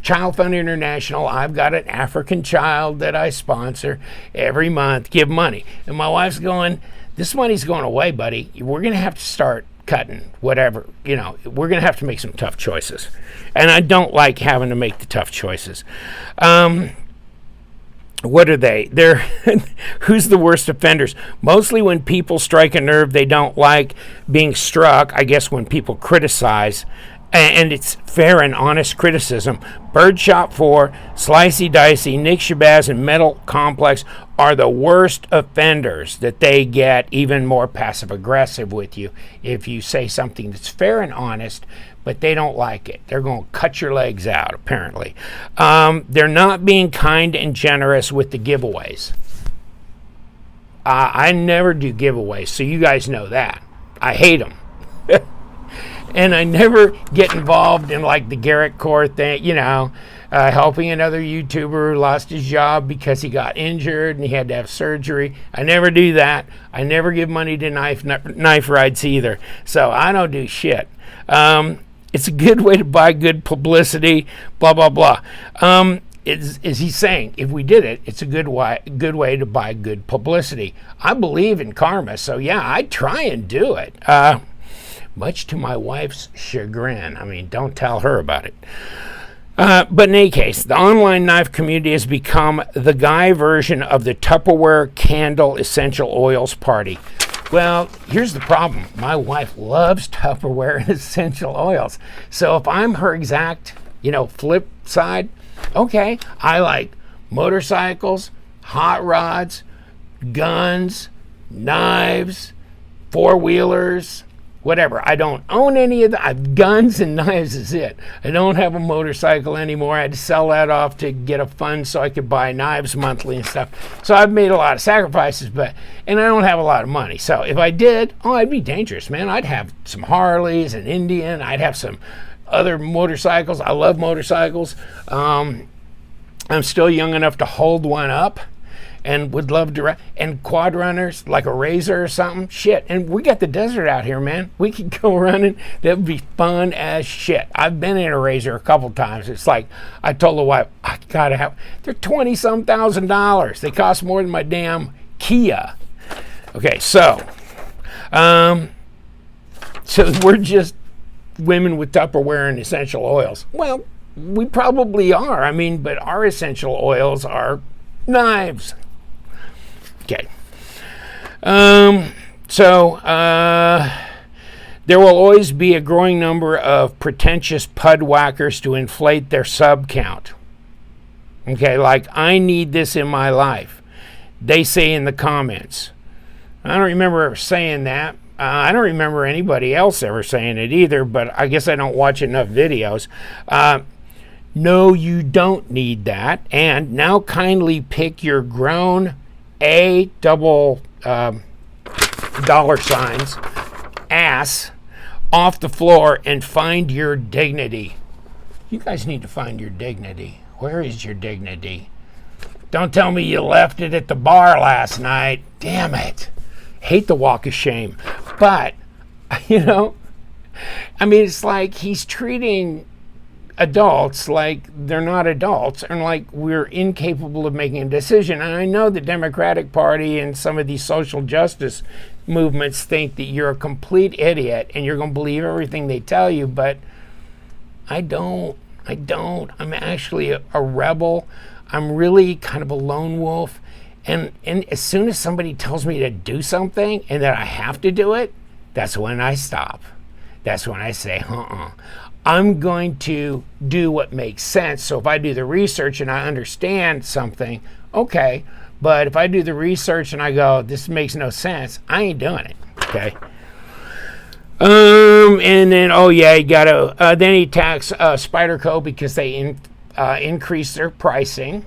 Child Fund International. I've got an African child that I sponsor every month. Give money, and my wife's going, "This money's going away, buddy. We're gonna have to start cutting whatever, we're going to have to make some tough choices." And I don't like having to make the tough choices. What are they? They're who's the worst offenders? Mostly when people strike a nerve they don't like being struck, I guess when people criticize, and it's fair and honest criticism. Birdshot 4, Slicey Dicey, Nick Shabazz, and Metal Complex are the worst offenders, that they get even more passive aggressive with you if you say something that's fair and honest, but they don't like it. They're going to cut your legs out, apparently. They're not being kind and generous with the giveaways. I never do giveaways, so you guys know that. I hate them. And I never get involved in like the Garrett Core thing, helping another YouTuber who lost his job because he got injured and he had to have surgery. I never do that. I never give money to knife rides either. So I don't do shit. It's a good way to buy good publicity, blah, blah, blah. Is he saying if we did it, it's a good way to buy good publicity. I believe in karma, so yeah, I try and do it. Much to my wife's chagrin. I mean, don't tell her about it. But in any case, the online knife community has become the guy version of the Tupperware candle essential oils party. Well, here's the problem. My wife loves Tupperware and essential oils. So if I'm her exact, flip side, okay, I like motorcycles, hot rods, guns, knives, four-wheelers, whatever. I don't own any of that. Guns and knives is it. I don't have a motorcycle anymore. I had to sell that off to get a fund so I could buy knives monthly and stuff. So I've made a lot of sacrifices, and I don't have a lot of money. So if I did, I'd be dangerous, man. I'd have some Harleys, an Indian. I'd have some other motorcycles. I love motorcycles. I'm still young enough to hold one up, and would love to and quad runners like a Razor or something. Shit, and we got the desert out here, man. We could go running. That would be fun as shit. I've been in a Razor a couple times. It's like I told the wife, I gotta have. They're $20-some thousand. They cost more than my damn Kia. Okay, so we're just women with Tupperware and essential oils. Well, we probably are. I mean, but our essential oils are knives. Okay. There will always be a growing number of pretentious pud whackers to inflate their sub count. Okay, like, I need this in my life, they say in the comments. I don't remember ever saying that. I don't remember anybody else ever saying it either, but I guess I don't watch enough videos. No, you don't need that. And now kindly pick your grown double dollar signs ass off the floor and find your dignity. You guys need to find your dignity. Where is your dignity? Don't tell me you left it at the bar last night. Damn it. Hate the walk of shame. But, it's like he's treating adults like they're not adults, and like we're incapable of making a decision. And I know the Democratic Party and some of these social justice movements think that you're a complete idiot and you're going to believe everything they tell you, but I don't. I'm actually a rebel. I'm really kind of a lone wolf. And as soon as somebody tells me to do something and that I have to do it, that's when I stop. That's when I say, I'm going to do what makes sense. So if I do the research and I understand something, okay. But if I do the research and I go, this makes no sense, I ain't doing it. Okay. And then, you then he attacks Spyderco because they increased their pricing.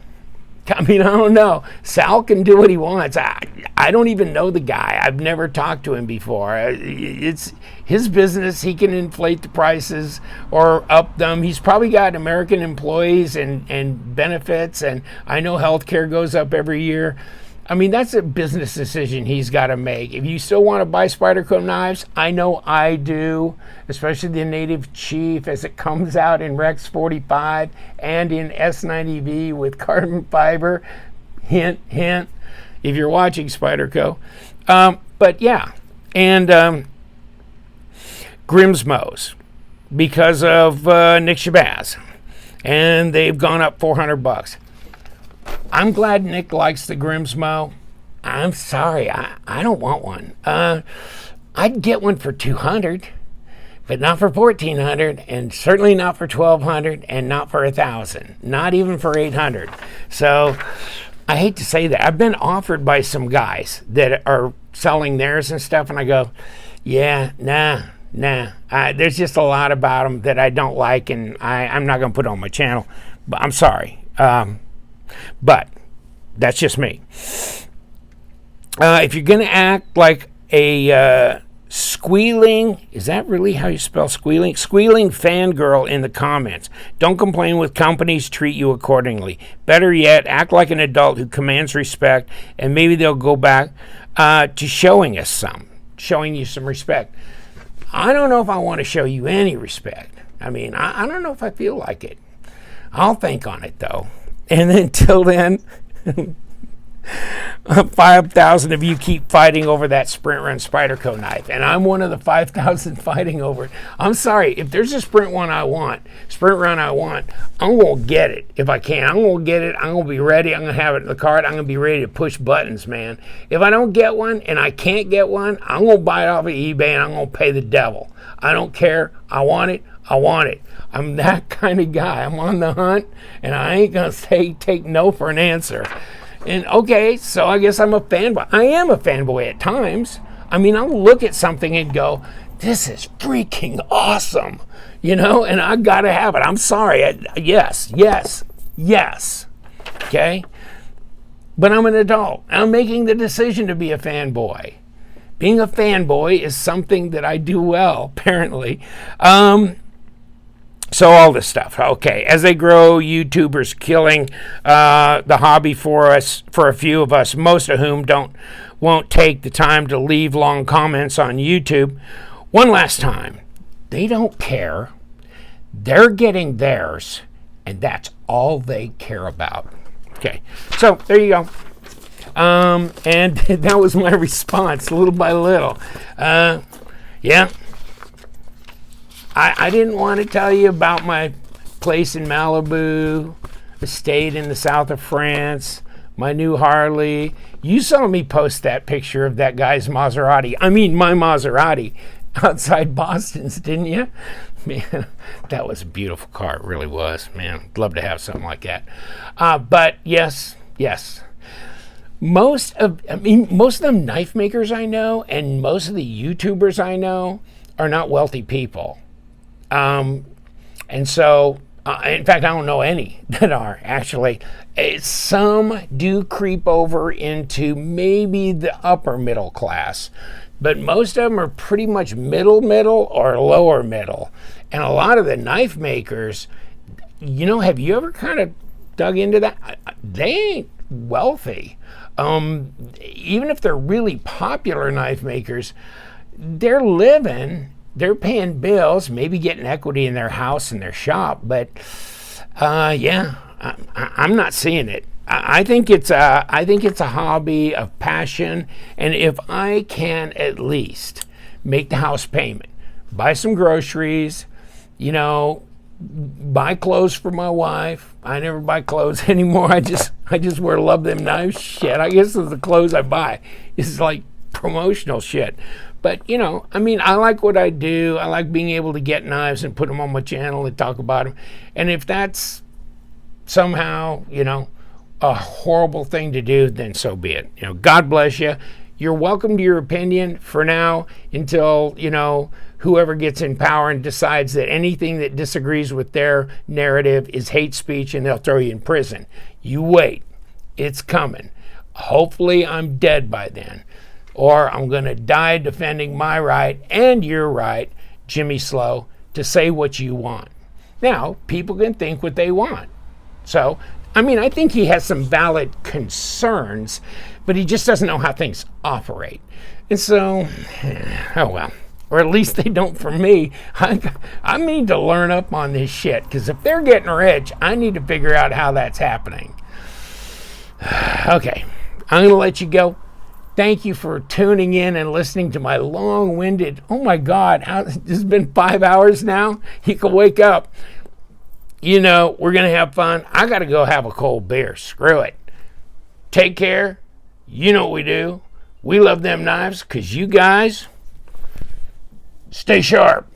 I mean, I don't know. Sal can do what he wants. I don't even know the guy. I've never talked to him before. It's his business. He can inflate the prices or up them. He's probably got American employees and benefits, and I know healthcare goes up every year. I mean, that's a business decision he's got to make. If you still want to buy Spyderco knives, I know I do, especially the Native Chief as it comes out in Rex 45 and in S90V with carbon fiber. Hint, hint, if you're watching Spyderco. But yeah, and Grimsmo's because of Nick Shabazz, and they've gone up $400. I'm glad Nick likes the Grimsmo. I'm sorry, I don't want one. I'd get one for $200, but not for $1,400, and certainly not for $1,200, and not for $1,000, not even for $800. So I hate to say that. I've been offered by some guys that are selling theirs and stuff, and I go, yeah, nah. There's just a lot about them that I don't like, and I'm not going to put on my channel. But I'm sorry. But that's just me. If you're going to act like a squealing, is that really how you spell squealing? Squealing fangirl in the comments. Don't complain when companies treat you accordingly. Better yet, act like an adult who commands respect, and maybe they'll go back to showing you some respect. I don't know if I want to show you any respect. I mean, I don't know if I feel like it. I'll think on it, though. And until then, 5,000 of you keep fighting over that Sprint Run Spyderco knife, and I'm one of the 5,000 fighting over it. I'm sorry, if there's a Sprint Run I want, I'm going to get it if I can. I'm going to get it. I'm going to be ready. I'm going to have it in the cart. I'm going to be ready to push buttons, man. If I don't get one and I can't get one, I'm going to buy it off of eBay and I'm going to pay the devil. I don't care. I want it. I'm that kind of guy. I'm on the hunt, and I ain't going to take no for an answer. And okay, so I guess I'm a fanboy. I am a fanboy at times. I mean, I'll look at something and go, this is freaking awesome, and I got to have it. I'm sorry. Yes. Okay? But I'm an adult. I'm making the decision to be a fanboy. Being a fanboy is something that I do well, apparently. So all this stuff. Okay, as they grow, YouTubers killing the hobby for us, for a few of us, most of whom won't take the time to leave long comments on YouTube. One last time, they don't care. They're getting theirs, and that's all they care about. Okay, so there you go. And that was my response, little by little. Yeah. I didn't want to tell you about my place in Malibu, estate in the south of France, my new Harley. You saw me post that picture of that guy's Maserati. I mean, my Maserati outside Boston's, didn't you? Man, that was a beautiful car. It really was, man. I'd love to have something like that. But yes. Most of the knife makers I know and most of the YouTubers I know are not wealthy people. And so, in fact, I don't know any that are actually. Some do creep over into maybe the upper middle class, but most of them are pretty much middle or lower middle. And a lot of the knife makers, have you ever kind of dug into that? They ain't wealthy. Even if they're really popular knife makers, they're paying bills, maybe getting equity in their house and their shop, but I'm not seeing it. I think it's a hobby of passion, and if I can at least make the house payment, buy some groceries, buy clothes for my wife. I never buy clothes anymore. I just wear Love Them Knives shit. I guess it's the clothes I buy. It's like promotional shit. But, I like what I do. I like being able to get knives and put them on my channel and talk about them. And if that's somehow, a horrible thing to do, then so be it. God bless you. You're welcome to your opinion for now until, whoever gets in power and decides that anything that disagrees with their narrative is hate speech and they'll throw you in prison. You wait. It's coming. Hopefully I'm dead by then, or I'm going to die defending my right and your right, Jimmy Slow, to say what you want. Now, people can think what they want. So, I mean, I think he has some valid concerns, but he just doesn't know how things operate. And so, oh well. Or at least they don't for me. I need to learn up on this shit, because if they're getting rich, I need to figure out how that's happening. Okay, I'm going to let you go. Thank you for tuning in and listening to my long-winded, oh my God, this has been 5 hours now? You can wake up. You know, we're going to have fun. I got to go have a cold beer. Screw it. Take care. You know what we do. We love them knives because you guys stay sharp.